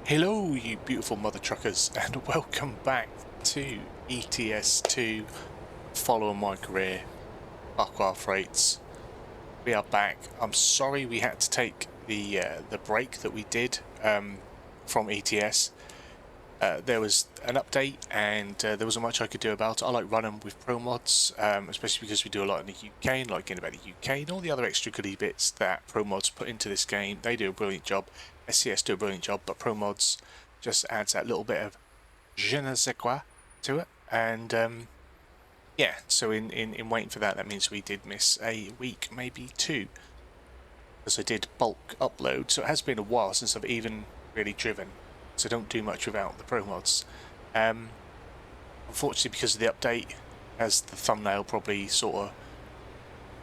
Hello you beautiful mother truckers and welcome back to ETS2 Follow My Career Farquar Freights. We are back. I'm sorry we had to take the break that we did from ETS. There was an update and there wasn't much I could do about it. I like running with ProMods, especially because we do a lot in the UK and like getting about the UK and all the other extra goodie bits that ProMods put into this game. They do a brilliant job. SCS do a brilliant job, but ProMods just adds that little bit of je ne sais quoi to it. And yeah, so in waiting for that means we did miss a week, maybe two, because I did bulk upload. So it has been a while since I've even really driven. So don't do much without the ProMods. Unfortunately, because of the update, as the thumbnail probably sort of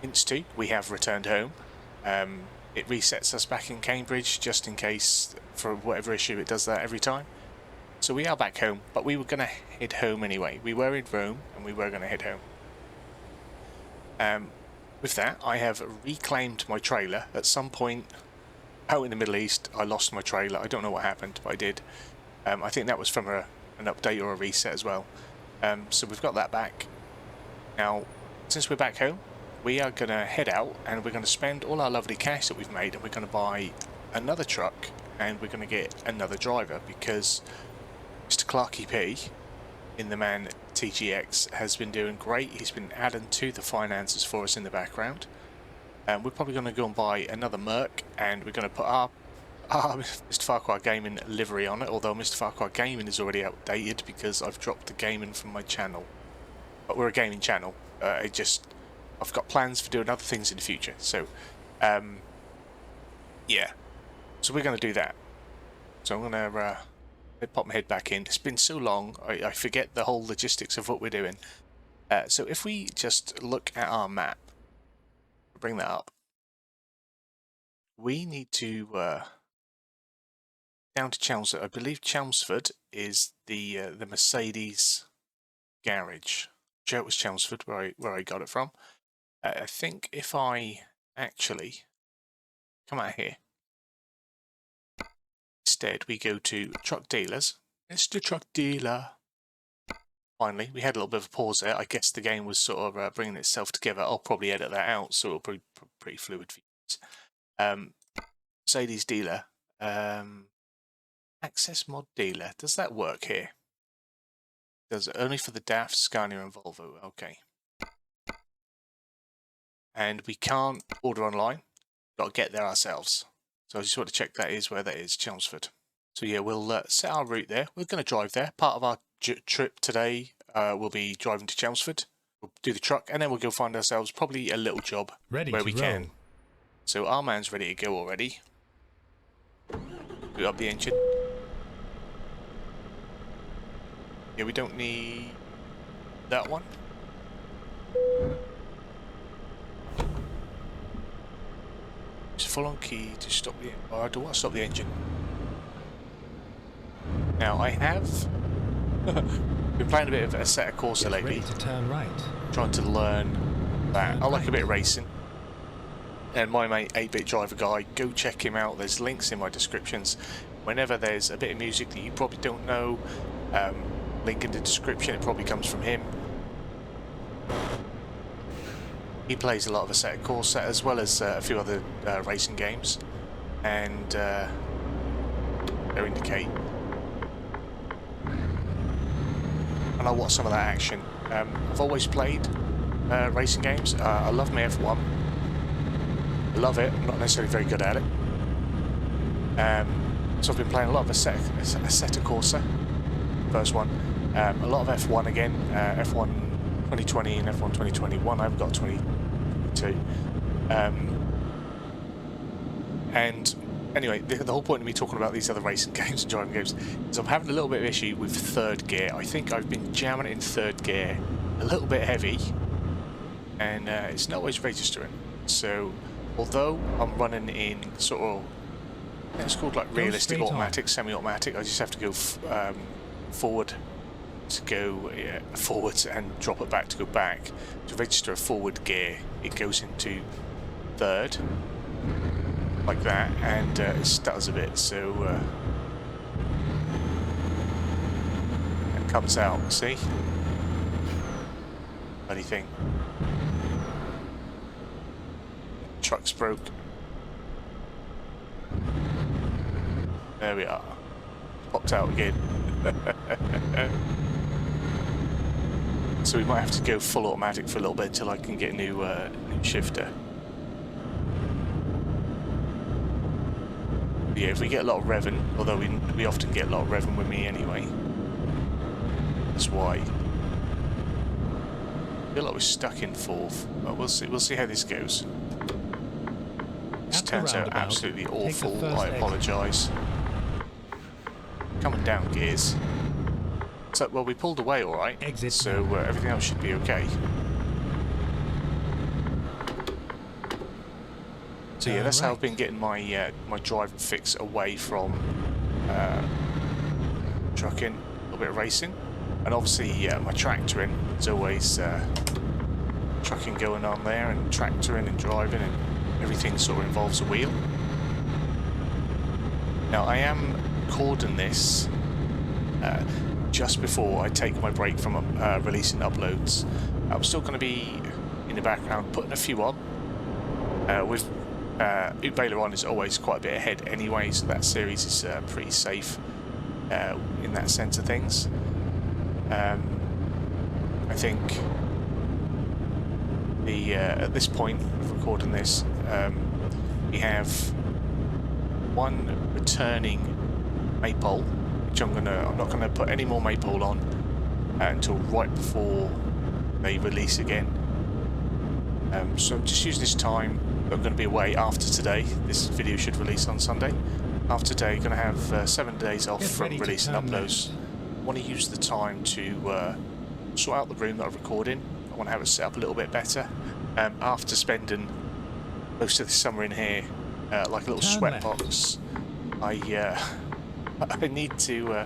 hints to, we have returned home. It resets us back in Cambridge, just in case, for whatever issue, it does that every time. So we are back home, but we were going to head home anyway. We were in Rome, and we were going to head home. With that, I have reclaimed my trailer. At some point out in the Middle East, I lost my trailer. I don't know what happened, but I did. I think that was from an update or a reset as well. So we've got that back. Now, since we're back home, we are going to head out and we're going to spend all our lovely cash that we've made and we're going to buy another truck and we're going to get another driver, because Mr. Clarky P in the Man TGX has been doing great. He's been adding to the finances for us in the background. We're probably going to go and buy another Merc and we're going to put our Mr. Farquar Gaming livery on it, although Mr. Farquar Gaming is already outdated because I've dropped the gaming from my channel. But we're a gaming channel. I've got plans for doing other things in the future. So, yeah. So we're going to do that. So I'm going to pop my head back in. It's been so long, I forget the whole logistics of what we're doing. So if we just look at our map, bring that up. We need to down to Chelmsford. I believe Chelmsford is the Mercedes garage. Sure, it was Chelmsford where I got it from. I think if I actually come out here, instead we go to truck dealers. Mr. Truck Dealer. Finally, we had a little bit of a pause there. I guess the game was sort of bringing itself together. I'll probably edit that out, so it'll be pretty fluid for you. Mercedes dealer. Access mod dealer. Does that work here? Does it only for the DAF, Scania and Volvo? Okay. And we can't order online. Got to get there ourselves. So I just want to check that is where that is, Chelmsford. So yeah, we'll set our route there. We're going to drive there. Part of our trip today will be driving to Chelmsford. We'll do the truck and then we'll go find ourselves probably a little job where we can. So our man's ready to go already. Boot up the engine. Yeah, we don't need that one. It's full on key to stop the engine. Oh, I don't want to stop the engine. Now I have been playing a bit of a set of Corsair lately. To turn right. Trying to learn that. I like a bit of racing. And my mate 8-Bit Driver Guy, go check him out. There's links in my descriptions. Whenever there's a bit of music that you probably don't know, link in the description, it probably comes from him. He plays a lot of a set of Corsair as well as a few other racing games, and they indicate. And I watch some of that action. I've always played racing games. I love my F1. I love it. I'm not necessarily very good at it. So I've been playing a lot of a set of Corsair. First one. A lot of F1 again. F1 2020 and F1 2021. I haven't got 2022. And anyway, the whole point of me talking about these other racing games and driving games is I'm having a little bit of issue with third gear. I think I've been jamming it in third gear a little bit heavy, and it's not always registering. So although I'm running in sort of, it's called like realistic automatic, semi-automatic, I just have to go forward to go forwards and drop it back to go back. To register a forward gear, it goes into third, like that, and it stutters a bit. So comes out, see? Bloody thing. Truck's broke. There we are. Popped out again. So we might have to go full automatic for a little bit until I can get a new shifter. But yeah, if we get a lot of revving, although we often get a lot of revving with me anyway. That's why. I feel like we're stuck in fourth. But we'll see how this goes. This turns out absolutely awful. I apologise. Coming down gears. So, well, we pulled away all right, so everything else should be okay. So yeah, that's how I've been getting my my driving fix away from trucking, a little bit of racing, and obviously my tractoring. There's always trucking going on there, and tractoring and driving, and everything sort of involves a wheel. Now I am recording this just before I take my break from releasing uploads. I'm still going to be in the background putting a few on. With Baylor on is always quite a bit ahead anyway, so that series is pretty safe in that sense of things. I think at this point of recording this, we have one returning maypole, which I'm not gonna put any more maypole on until right before they release again. So I'm just using this time. I'm going to be away after today. This video should release on Sunday. After today, going to have 7 days off from releasing uploads. I want to use the time to sort out the room that I'm recording. I want to have it set up a little bit better. After spending most of the summer in here, like a little sweatbox, I need to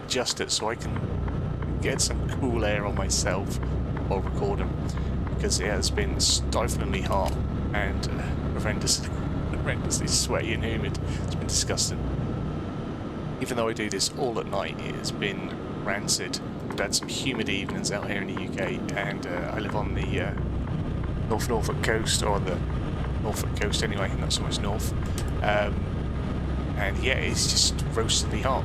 adjust it so I can get some cool air on myself while recording, because it has been stiflingly hot and horrendously sweaty and humid. It's been disgusting. Even though I do this all at night, it has been rancid. We've had some humid evenings out here in the UK, and I live on the Norfolk coast, or the Norfolk coast anyway, not so much north. And yeah, it's just roastingly hot.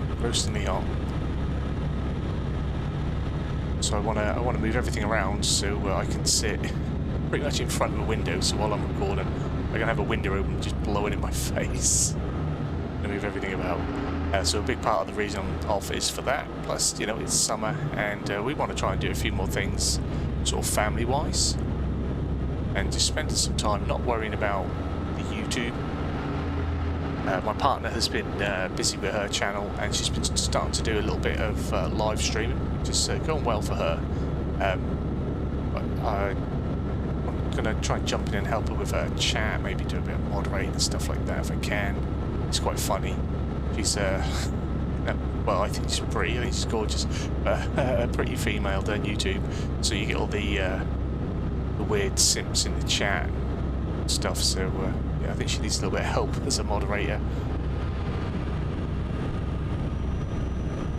So I want to move everything around so I can sit pretty much in front of a window, so while I'm recording I can have a window open just blowing in my face and move everything about. So a big part of the reason I'm off is for that, plus, you know, it's summer and we want to try and do a few more things sort of family wise, and just spending some time not worrying about the YouTube. My partner has been busy with her channel, and she's been starting to do a little bit of live streaming, which is going well for her. I'm going to try and jump in and help her with her chat, maybe do a bit of moderating and stuff like that if I can. It's quite funny. She's, well, I think she's pretty, I think she's gorgeous. A pretty female on YouTube, so you get all the weird simps in the chat and stuff, so yeah, I think she needs a little bit of help as a moderator.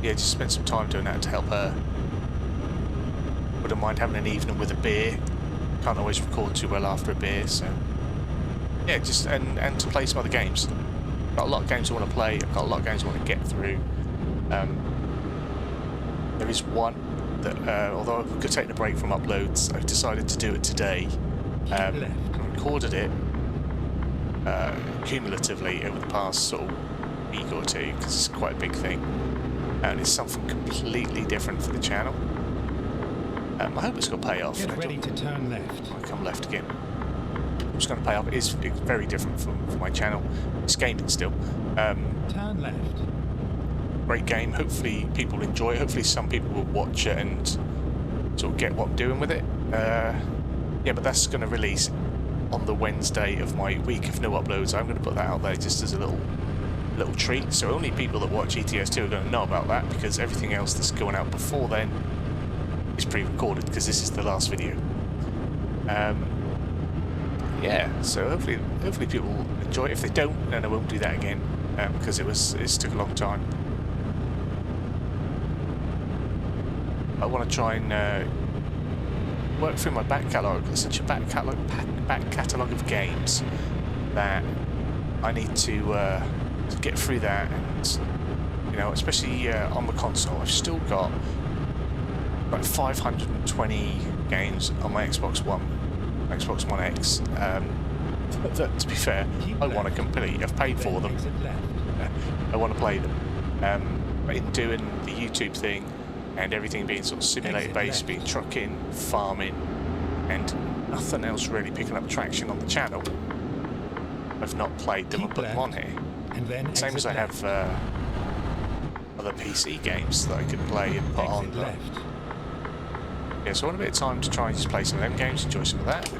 Yeah, just spend some time doing that to help her. Wouldn't mind having an evening with a beer. Can't always record too well after a beer, so yeah, just and to play some other games. Got a lot of games I want to play. I've got a lot of games I want to get through. There is one that, although I could take a break from uploads, I've decided to do it today. I recorded it cumulatively over the past sort of week or two, because it's quite a big thing, and it's something completely different for the channel. I hope it's going to pay off. Get ready to turn left. I come left again. It's going to pay off. It's very different for my channel. It's gaming still. Turn left. Great game. Hopefully people enjoy it. Hopefully some people will watch it and sort of get what I'm doing with it. Yeah, but that's going to release on the Wednesday of my week of no uploads. I'm going to put that out there just as a little treat. So only people that watch ETS2 are going to know about that, because everything else that's going out before then is pre-recorded, because this is the last video. Yeah, so hopefully people will enjoy it. If they don't, then I won't do that again, because it took a long time. I want to try and work through my back catalogue. There's such a back catalogue of games that I need to get through that, and you know, especially on the console, I've still got like 520 games on my Xbox One X. But to be fair, I want to complete. I've paid for them. I want to play them. But in doing the YouTube thing and everything being sort of simulator based, being trucking, farming, and nothing else really picking up traction on the channel, I've not played them and put them on here. Same as I have other PC games that I could play and put on. Yeah, so I want a bit of time to try and just play some of them games, enjoy some of that.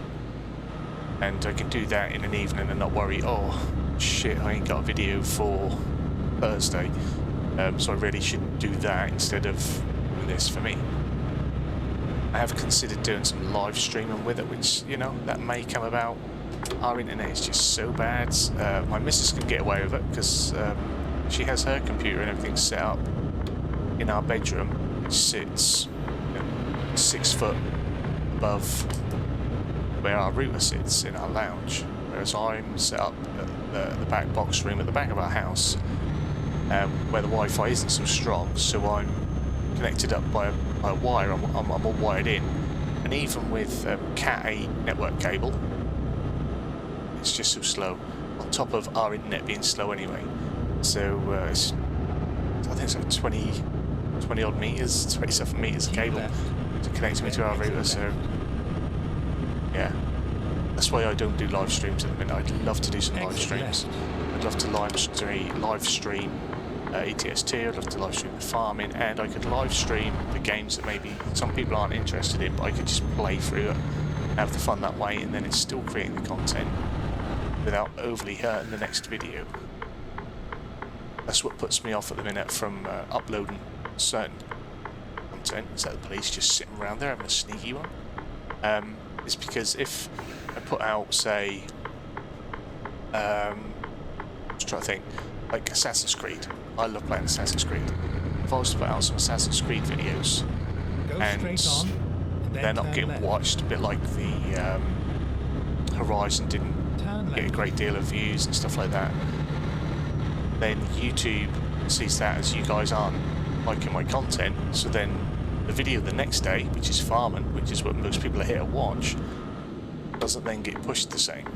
And I can do that in an evening and not worry, oh shit, I ain't got a video for Thursday. So I really should do that instead of doing this for me. I have considered doing some live streaming with it, which, you know, that may come about. Our internet is just so bad. My missus can get away with it because she has her computer and everything set up in our bedroom, which sits 6 foot above where our router sits in our lounge, whereas I'm set up at the back box room at the back of our house, where the Wi-Fi isn't so strong, so I'm connected up by a wire. I'm all wired in, and even with Cat 8 network cable, it's just so slow, on top of our internet being slow anyway. So I think it's like 20 odd meters, 27 meters of cable to connect me to our router, so yeah, that's why I don't do live streams at the minute. I'd love to do some live streams. I'd love to live stream ETS2, I'd love to live stream the farming, and I could live stream the games that maybe some people aren't interested in, but I could just play through it, have the fun that way, and then it's still creating the content without overly hurting the next video. That's what puts me off at the minute from uploading certain content, is that the police just sitting around there having a sneaky one. Is because if I put out, say, just trying to think, like Assassin's Creed. I love playing Assassin's Creed. If I was to put out some Assassin's Creed videos and they're not getting watched, a bit like the Horizon didn't get a great deal of views and stuff like that, then YouTube sees that as you guys aren't liking my content, so then the video the next day, which is farming, which is what most people are here to watch, doesn't then get pushed the same.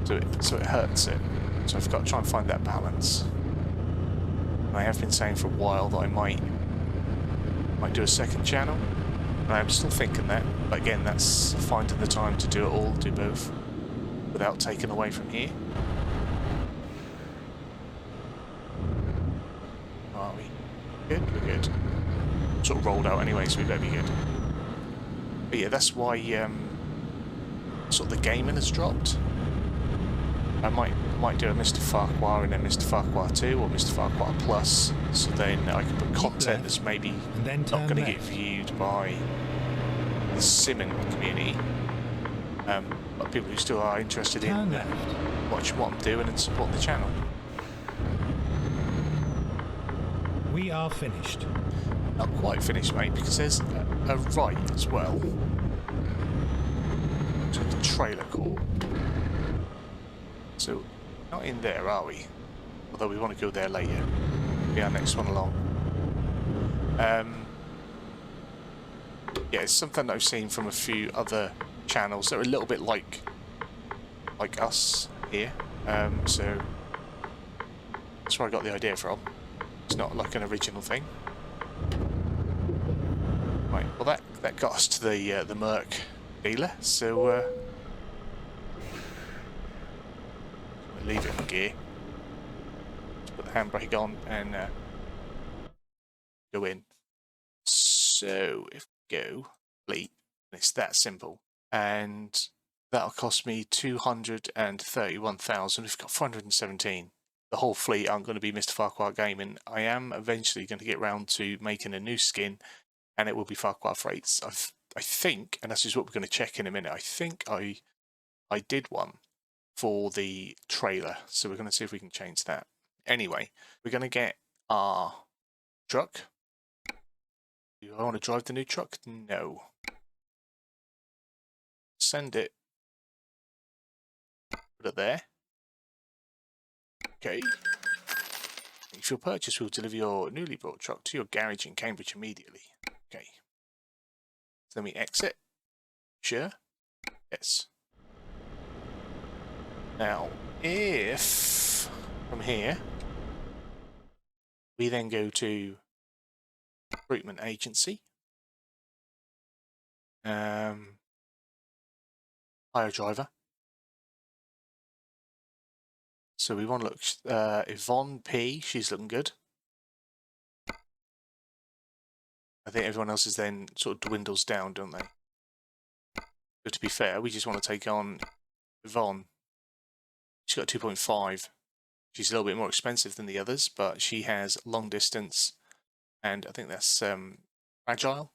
So it hurts it. So I've got to try and find that balance. And I have been saying for a while that I might do a second channel. And I'm still thinking that, but again, that's finding the time to do it all, do both, without taking away from here. Are we good? We're good. Sort of rolled out anyway, so we better be good. But yeah, that's why sort of the gaming has dropped. I might do a MrFarquar and then MrFarquar 2 or MrFarquar Plus, so then I can put content that's maybe not going to get viewed by the simming community, but people who still are interested in watching what I'm doing and supporting the channel. We are finished. Not quite finished, mate, because there's a right as well to the trailer core. So, not in there, are we? Although we want to go there later. Be our next one along. Yeah, it's something that I've seen from a few other channels that are a little bit like us here. So that's where I got the idea from. It's not like an original thing. Right, well that got us to the Merc dealer, so leave it in gear. Just put the handbrake on and go in. So if we go fleet, it's that simple, and that'll cost me 231,000. We've got 417. The whole fleet aren't going to be MrFarquar Gaming. I am eventually going to get round to making a new skin, and it will be Farquar Freights. I think, and this is what we're going to check in a minute. I think I did one for the trailer, so we're going to see if we can change that. Anyway, we're going to get our truck, Do I want to drive the new truck? No. Send it. Put it there. Okay. If your purchase will deliver your newly bought truck to your garage in Cambridge immediately. Okay. So let me exit. Sure. Yes. Now, if from here we then go to recruitment agency, hire driver. So we want to look, Yvonne P, she's looking good. I think everyone else is then sort of dwindles down, don't they? But to be fair, we just want to take on Yvonne. She's got 2.5. She's a little bit more expensive than the others, but she has long distance, and I think that's agile.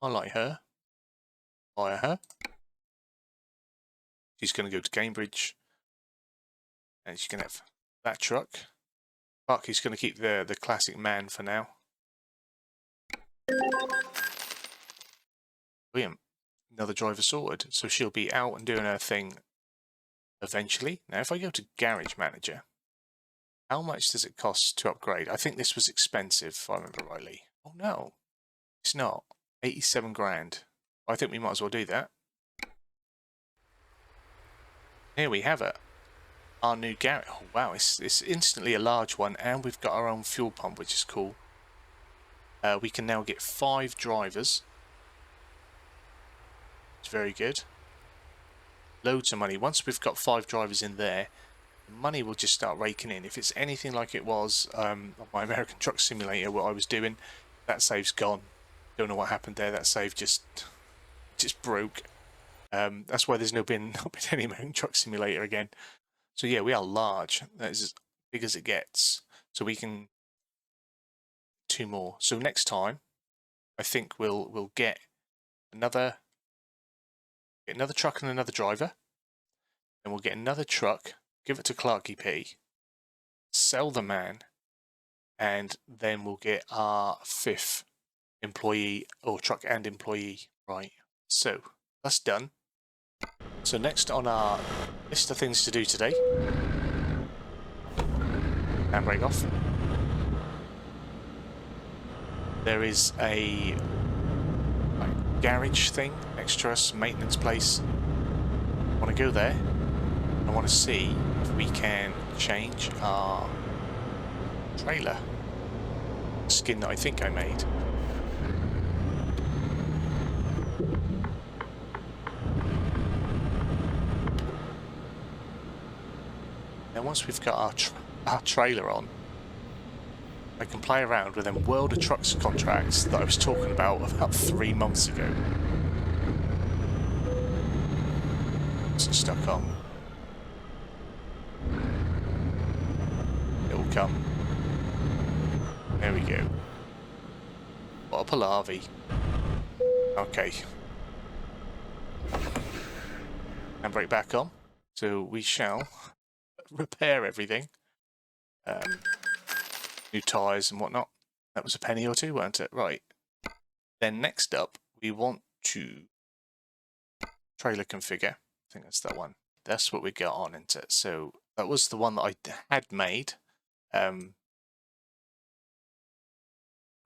I like her. Hire her. She's going to go to Cambridge, and she's going to have that truck. Bucky's going to keep the classic man for now. Brilliant. Another driver sorted, so she'll be out and doing her thing eventually. Now, if I go to Garage Manager, how much does it cost to upgrade? I think this was expensive, if I remember rightly. Oh no, it's not. 87 grand. I think we might as well do that. Here we have it. Our new garage. Oh wow, it's instantly a large one, and we've got our own fuel pump, which is cool. We can now get 5 drivers. It's very good. Loads of money. Once we've got 5 drivers in there, the money will just start raking in. If it's anything like it was on my American Truck Simulator, what I was doing, that save's gone. Don't know what happened there. That save just broke. That's why there's not been any American Truck Simulator again. So yeah, we are large. That is as big as it gets. So we can 2 more. So next time, I think we'll get another truck and another driver. Then we'll get another truck, give it to Clarky P, sell the man, and then we'll get our 5th employee, or truck and employee. Right. So that's done. So next on our list of things to do today, handbrake off. There is a garage thing next to us, maintenance place. I want to go there. I want to see if we can change our trailer skin that I think I made. Then once we've got our trailer on, I can play around with them World of Trucks contracts that I was talking about 3 months ago. It's stuck on. It will come. There we go. What a palavi. Okay. Handbrake back on. So we shall repair everything. New tyres and whatnot. That was a penny or 2, weren't it? Right. Then next up, we want to trailer configure. I think that's that one. That's what we got on, isn't it? So that was the one that I had made. I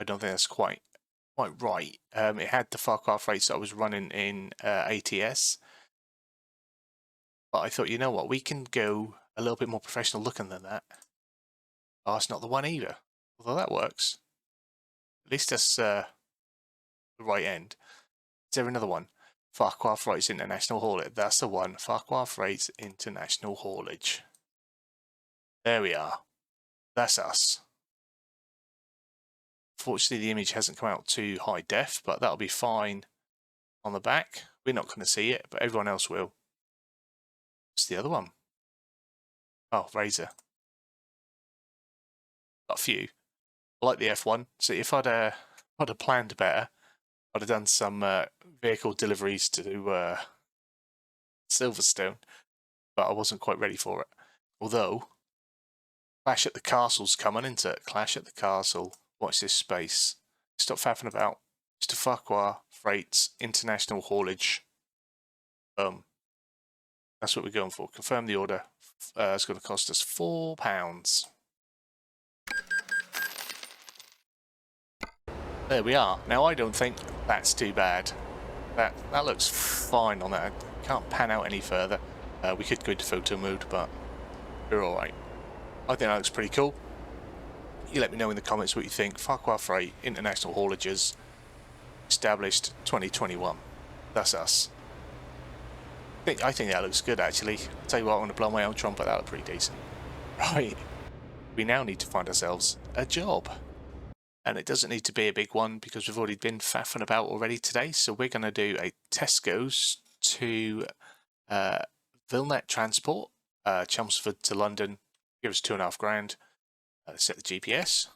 don't think that's quite right. It had the FrostFlow rates that I was running in ATS. But I thought, you know what, we can go a little bit more professional looking than that. Oh, it's not the one either. Although that works. At least that's the right end. Is there another one? FrostFlow Rates International Haulage. That's the one. FrostFlow Rates International Haulage. There we are. That's us. Fortunately, the image hasn't come out to high def, but that'll be fine on the back. We're not going to see it, but everyone else will. What's the other one? Oh, Razer. Got a few. I like the F1. So if I'd have planned better, I'd have done some vehicle deliveries to Silverstone, but I wasn't quite ready for it. Although, Clash at the Castle's coming, isn't it? Clash at the Castle. Watch this space. Stop faffing about. MrFarquar freights international haulage. That's what we're going for. Confirm the order. It's going to cost us £4. There we are. Now I don't think that's too bad. That looks fine on that. I can't pan out any further. We could go into photo mode, but we're alright. I think that looks pretty cool. You let me know in the comments what you think. Farquar Freight, international haulages, established 2021. That's us. I think that looks good, actually. I'll tell you what, I'm going to blow my own trumpet. That looks pretty decent. Right. We now need to find ourselves a job. And it doesn't need to be a big one because we've already been faffing about already today. So we're going to do a Tesco's to Vilnet Transport, Chelmsford to London. Give us £2,500. Set the GPS.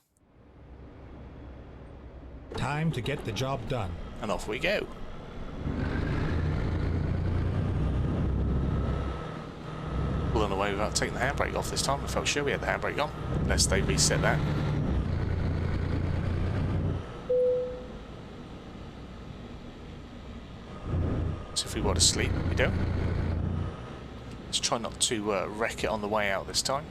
Time to get the job done. And off we go. Pulling away without taking the handbrake off this time. I felt sure we had the handbrake on, unless they reset that. So if we want to sleep, we don't. Let's try not to wreck it on the way out this time.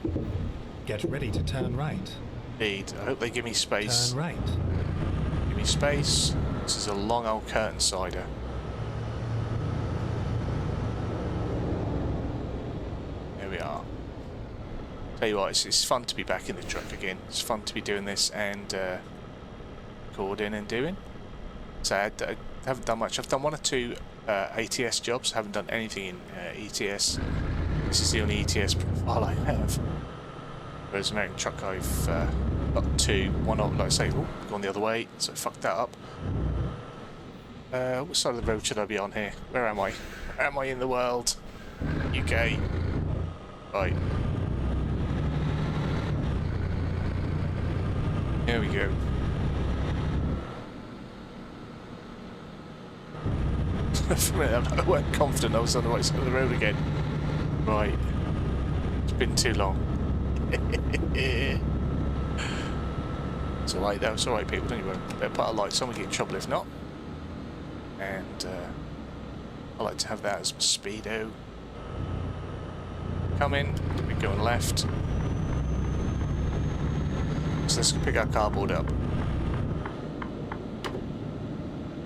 Get ready to turn right. Indeed. I hope they give me space. Turn right. Give me space. This is a long old curtain cider. There we are. Tell you what, it's fun to be back in the truck again. It's fun to be doing this and recording and doing. So I haven't done much. I've done one or two ATS jobs. Haven't done anything in ETS. This is the only ETS profile I have. Whereas American Truck, I've got two. One of, like I say, gone the other way, so I fucked that up. What side of the road should I be on here? Where am I? Where am I in the world? UK. Right. Here we go. For a minute, I weren't confident I was on the right side of the road again. Right. It's been too long. It's alright though, it's alright people, don't you worry. Better put a light on, we get in trouble if not. And I like to have that as my speedo. Come in, we're going left. So let's pick our cardboard up.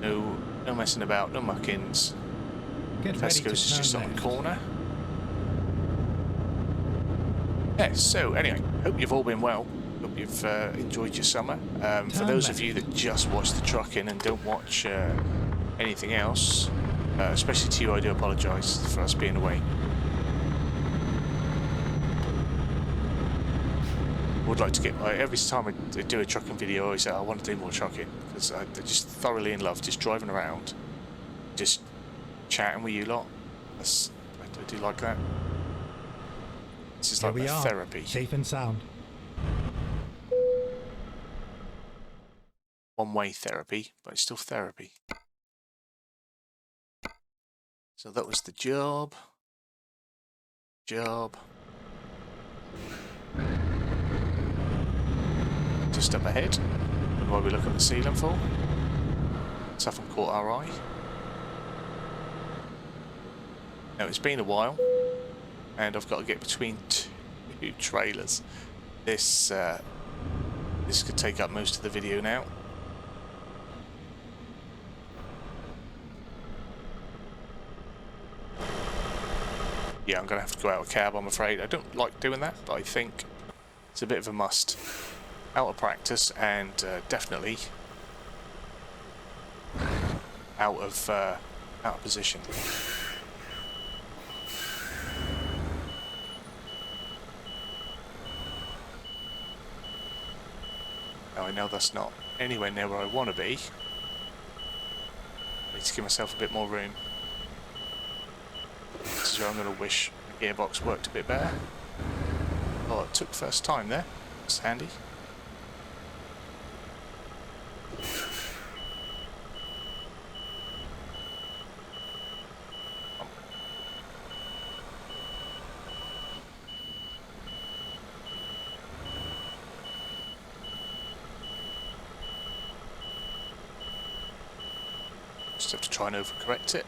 No messing about, no muckins. Tesco's is just on the corner. Yeah, so anyway, hope you've all been well. Hope you've enjoyed your summer. For those of you that just watch the trucking and don't watch anything else, especially to you, I do apologise for us being away. I would like to get, every time I do a trucking video, I always say I want to do more trucking because I'm just thoroughly in love just driving around, just chatting with you lot. I do like that. This is like a therapy. Safe and sound. One-way therapy, but it's still therapy. So that was the job. Just up ahead. And what we look at the ceiling for. Let's haven't caught our eye. Now it's been a while, and I've got to get between two trailers. This could take up most of the video now. Yeah, I'm going to have to go out of cab, I'm afraid. I don't like doing that, but I think it's a bit of a must. Out of practice and definitely out of position. Now I know that's not anywhere near where I want to be. I need to give myself a bit more room. This is where I'm going to wish the gearbox worked a bit better. Oh, it took first time there. That's handy. Just have to try and overcorrect it.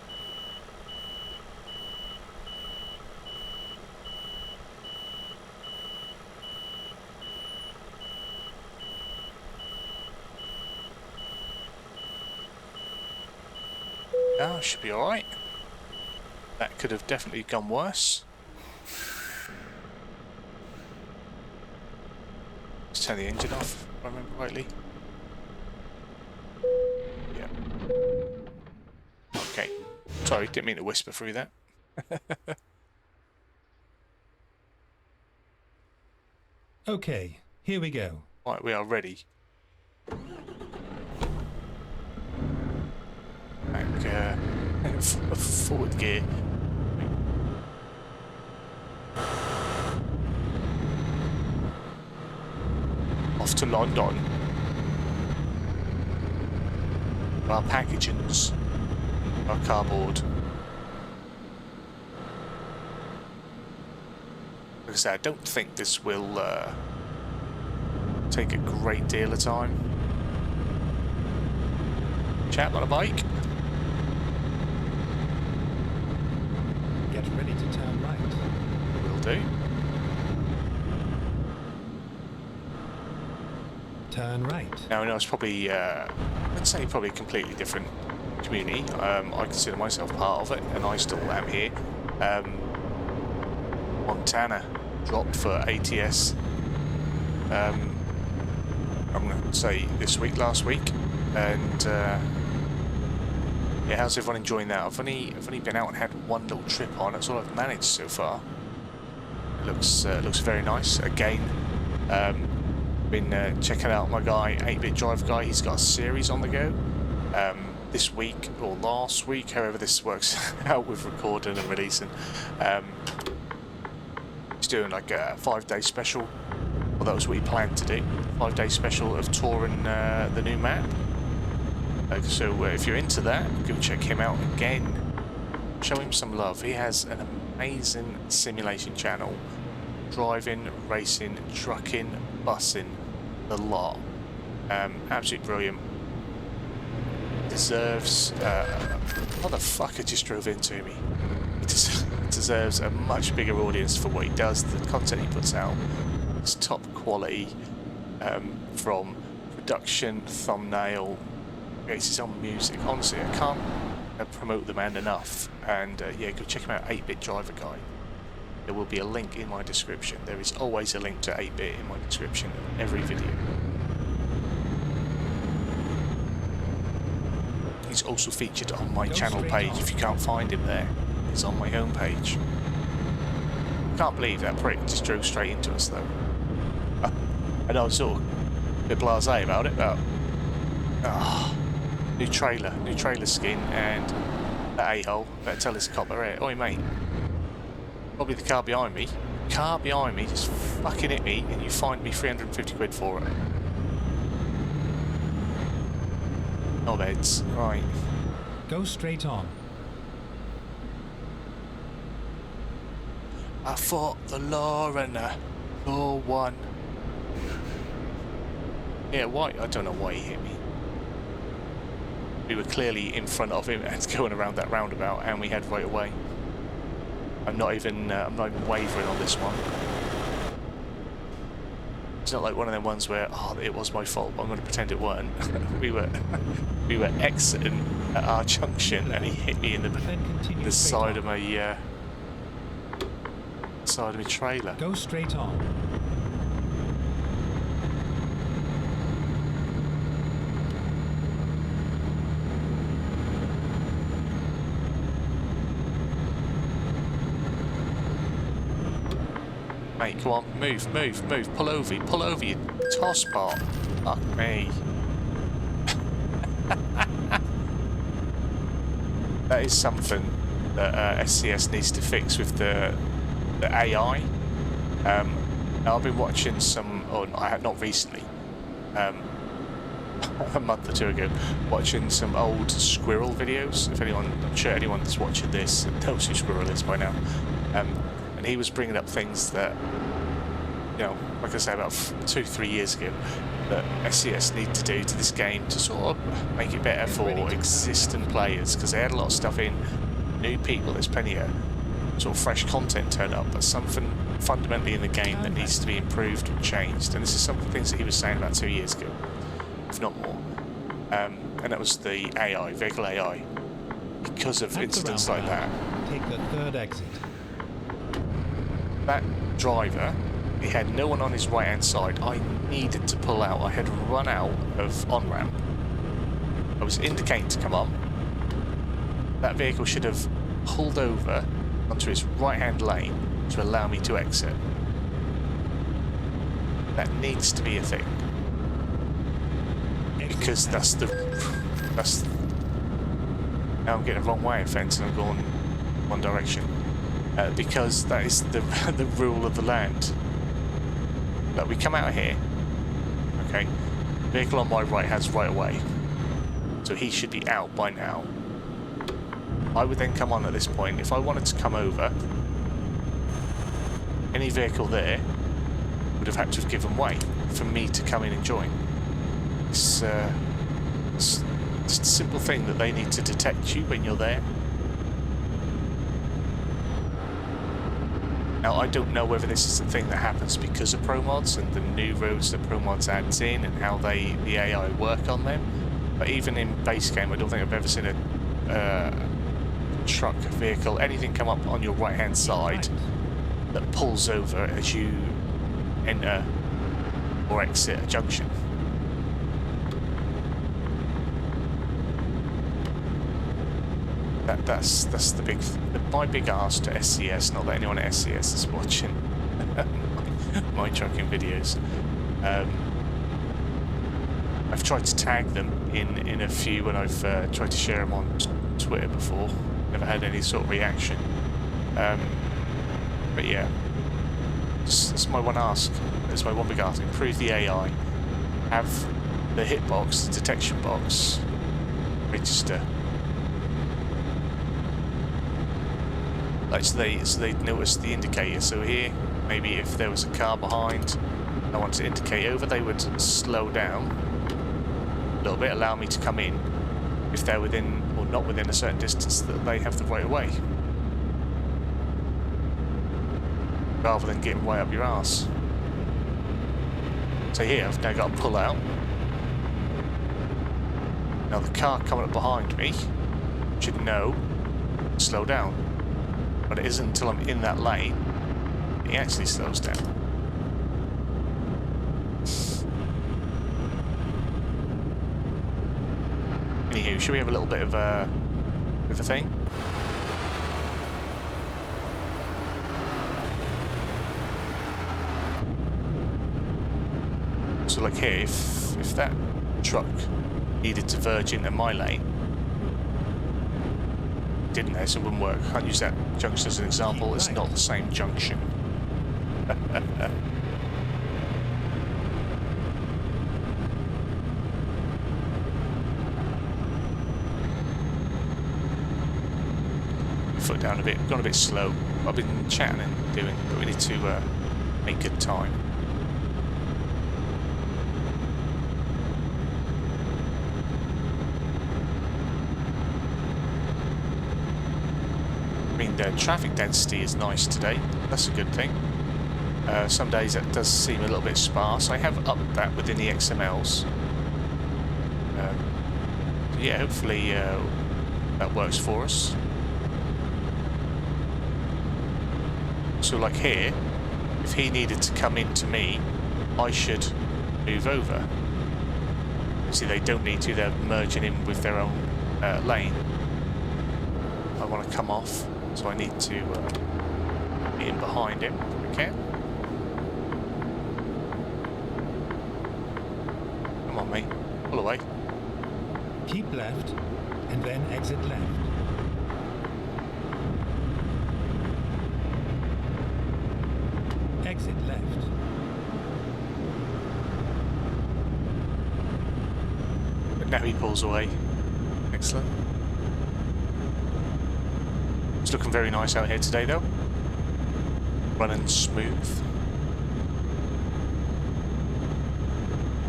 Yeah, should be alright. That could have definitely gone worse. Let's turn the engine off, if I remember rightly. Yeah. Okay. Sorry, didn't mean to whisper through that. Okay, here we go. Right, we are ready. Back, forward gear. Off to London. Our packagings. Our cardboard. Like I said, I don't think this will take a great deal of time. Chap on a bike. Get ready to turn right. Will do. Turn right. Now, I know it's probably, I'd say probably a completely different community. I consider myself part of it, and I still am here. Montana dropped for ATS. I'm going to say this week, last week, and yeah, how's everyone enjoying that? I've only been out and had one little trip on. That's all I've managed so far. It looks very nice. Again, been checking out my guy, 8-Bit Drive guy. He's got a series on the go. This week or last week, however this works out with recording and releasing. He's doing like a 5-day special. Well, that was what he planned to do. 5-day special of touring the new map. So if you're into that, go check him out again. Show him some love. He has an amazing simulation channel. Driving, racing, trucking, bussing, the lot. Absolutely brilliant. Deserves... motherfucker just drove into me. He deserves a much bigger audience for what he does, the content he puts out. It's top quality from production, thumbnail, creates his own music. Honestly, I can't promote the man enough. And yeah, go check him out, 8-Bit Driver Guide. There will be a link in my description. There is always a link to 8-Bit in my description of every video. He's also featured on my channel page. If you can't find him there, he's on my home page. Can't believe that prick just drove straight into us though. And I was sort of a bit blasé about it, but new trailer skin, and that a-hole, better tell this copper here. Oi mate, probably the car behind me just fucking hit me, and you fined me 350 quid for it. No beds, right. Go straight on. I fought the law and the law won. Yeah, why? I don't know why he hit me. We were clearly in front of him and going around that roundabout, and we had right away. I'm not even wavering on this one. It's not like one of them ones where, oh, it was my fault, but I'm going to pretend it weren't. we were exiting at our junction, and he hit me in the side of my trailer. Go straight on. Mate, come on, move, pull over, you toss pot. Fuck me. That is something that SCS needs to fix with the AI. I've been watching some, or I have not recently, a month or two ago, watching some old squirrel videos. If anyone, I'm sure anyone that's watching this knows who Squirrel is by now. And he was bringing up things that you know, like I say, about 2-3 years ago, that SCS need to do to this game to sort of make it better for existing players, because they had a lot of stuff in, new people, there's plenty of sort of fresh content turn up, but something fundamentally in the game that needs to be improved or changed, and this is some of the things that he was saying about 2 years ago, if not more, and that was the AI, vehicle AI, because of incidents like that. Take the third exit. That driver, he had no one on his right hand side. I needed to pull out. I had run out of on-ramp. I was indicating to come on. That vehicle should have pulled over onto his right hand lane to allow me to exit. That needs to be a thing. Because that's now I'm getting the wrong way of fence and I'm going one direction. Because that is the rule of the land. Look, we come out of here, okay, vehicle on my right has right away, so he should be out by now. I would then come on at this point. If I wanted to come over, any vehicle there would have had to have given way for me to come in and join. It's a simple thing that they need to detect you when you're there. Now, I don't know whether this is a thing that happens because of ProMods and the new roads that ProMods adds in and how the AI work on them, but even in base game, I don't think I've ever seen a truck, vehicle, anything come up on your right hand side that pulls over as you enter or exit a junction. That's the my big ask to SCS. Not that anyone at SCS is watching my trucking videos. I've tried to tag them in a few when I've tried to share them on Twitter before. Never had any sort of reaction. But yeah, that's my one ask. That's my one big ask. Improve the AI. Have the hitbox, the detection box, register. Like, so they'd notice the indicator. So here, maybe if there was a car behind, I want to indicate over, they would slow down a little bit, allow me to come in. If they're within or not within a certain distance, that they have the right of way, rather than getting way up your arse. So here, I've now got to pull out. Now the car coming up behind me should know to slow down. But it isn't until I'm in that lane that he actually slows down. Anywho, should we have a little bit of a thing? So like here, if that truck needed to verge into my lane, didn't there, so it wouldn't work. I can't use that junction as an example, it's not the same junction. Foot down a bit, gone a bit slow. I've been chatting and doing, but we need to make good time. I mean, the traffic density is nice today. That's a good thing. Some days it does seem a little bit sparse. I have upped that within the XMLs. Yeah, hopefully that works for us. So like here, if he needed to come into me, I should move over. See, they don't need to, they're merging in with their own lane. I want to come off, so I need to get in behind him if I can. Come on, mate, pull away. Keep left, and then exit left. Exit left. But now he pulls away. Excellent. It's looking very nice out here today, though. Running smooth.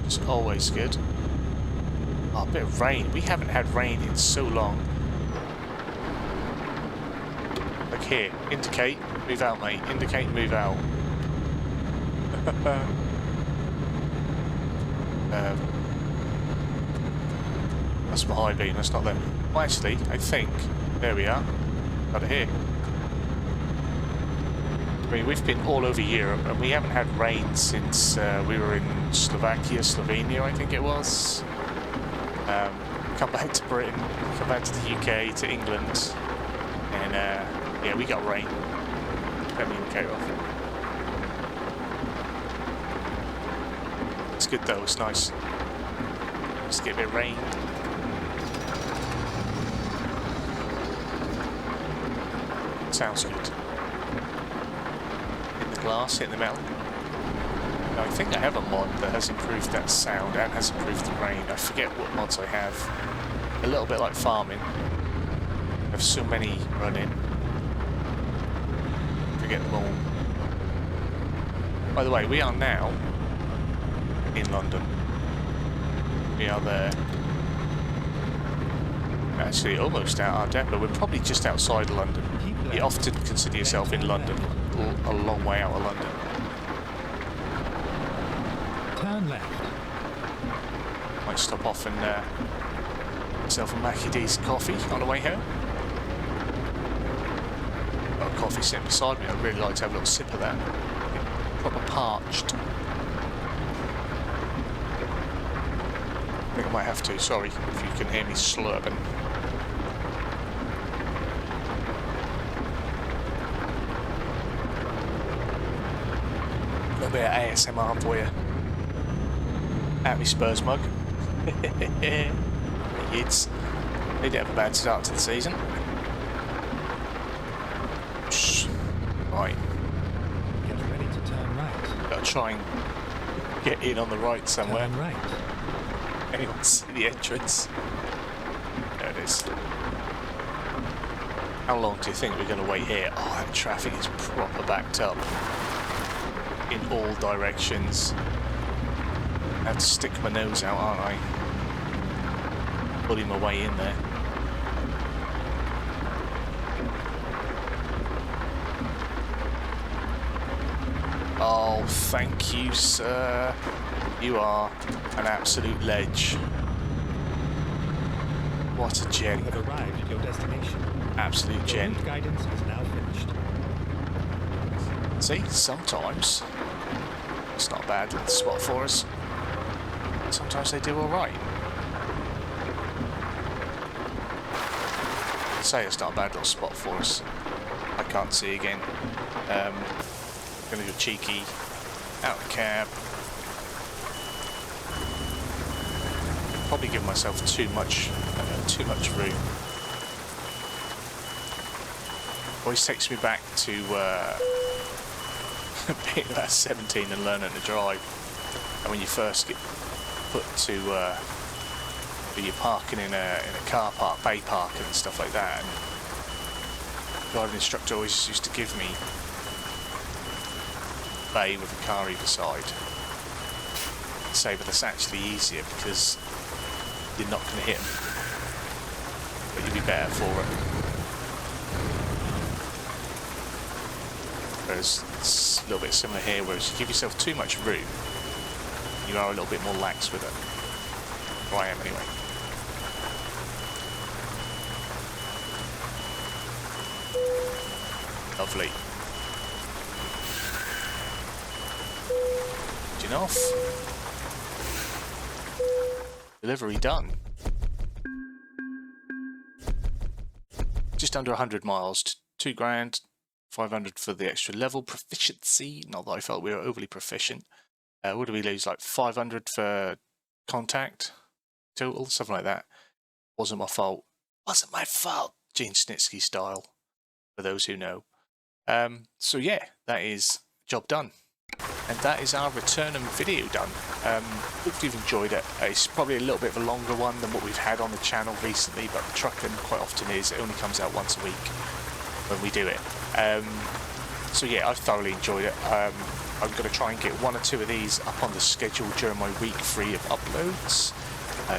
It's always good. Oh, a bit of rain. We haven't had rain in so long. Like here, indicate, move out, mate. Indicate, move out. That's my high beam, that's not them. Well, actually, I think, there we are. Got it here. I mean, we've been all over Europe and we haven't had rain since we were in Slovakia, Slovenia, I think it was. Come back to Britain, come back to the UK, to England, and yeah, we got rain. Let me indicate off. It's good though, it's nice. Just get a bit of rain. Sounds good. Hit the glass, hit the metal. Now, I think I have a mod that has improved that sound and has improved the rain. I forget what mods I have. A little bit like farming. I have so many running. Forget them all. By the way, we are now in London. We are there. Actually, almost at our depot. We're probably just outside London. You often consider yourself in London, or a long way out of London. Turn left. Might stop off and myself a Mackie D's coffee on the way home. Got a coffee sitting beside me. I'd really like to have a little sip of that. Proper parched. I think I might have to. Sorry if you can hear me slurping. A bit of ASMR for you. At me Spurs mug. It's they did have a bad start to the season. Right. Get ready to turn right. Gotta try and get in on the right somewhere. Turn right. Anyone see the entrance? There it is. How long do you think we're going to wait here? Oh, that traffic is proper backed up. In all directions. I have to stick my nose out, aren't I? Pulling my way in there. Oh, thank you, sir. You are an absolute ledge. What a gen. You have arrived at your destination. Absolute gen. Route guidance is now finished. See, sometimes it's not a bad little spot for us. Sometimes they do alright. Say it's not a bad little spot for us. I can't see again. Gonna go cheeky. Out the cab. Probably give myself too much room. Always takes me back to being about 17 and learning to drive. And when you first get put to when you're parking in a car park, bay parking and stuff like that, and the driving instructor always used to give me bay with a car either side. Say, but that's actually easier because you're not going to hit them, but you'll be better for it. Whereas it's a little bit similar here, whereas you give yourself too much room, you are a little bit more lax with it. Or I am anyway. Lovely. Engine off. Delivery done. Just under 100 miles, 2 grand, 500 for the extra level proficiency. Not that I felt we were overly proficient. What did we lose? Like 500 for contact total, something like that. Wasn't my fault. Wasn't my fault. Gene Snitsky style, for those who know. So yeah, that is job done. And that is our return and video done. Hope you've enjoyed it. It's probably a little bit of a longer one than what we've had on the channel recently, but trucking quite often is. It only comes out once a week when we do it. So yeah, I've thoroughly enjoyed it. I'm going to try and get 1 or 2 of these up on the schedule during my week free of uploads,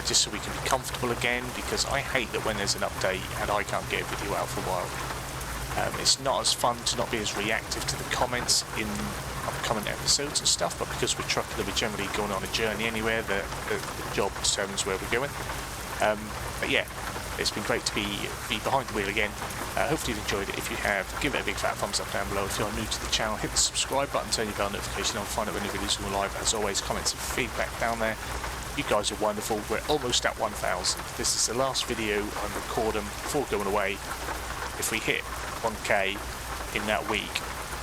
just so we can be comfortable again, because I hate that when there's an update and I can't get a video out for a while. It's not as fun to not be as reactive to the comments in upcoming episodes and stuff, but because we're trucking, we're generally going on a journey anywhere, the job determines where we're going. But yeah, it's been great to be behind the wheel again. Hopefully you've enjoyed it. If you have, give it a big fat thumbs up down below. If you're new to the channel, hit the subscribe button, turn your bell notification on, find out when new videos go live. As always, comments and feedback down there. You guys are wonderful. We're almost at 1,000. This is the last video I'm recording before going away. If we hit 1k in that week,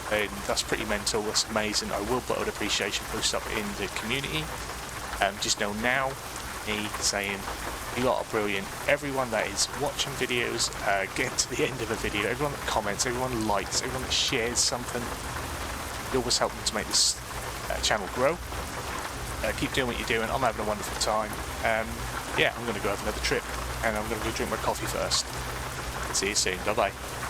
then that's pretty mental. That's amazing. I will put an appreciation post up in the community. Just know now, me saying you lot are brilliant. Everyone that is watching videos, getting to the end of a video, everyone that comments, everyone likes, everyone that shares something, you always help them to make this channel grow. Keep doing what you're doing. I'm having a wonderful time. Yeah, I'm going to go have another trip, and I'm going to go drink my coffee first. See you soon. Bye bye.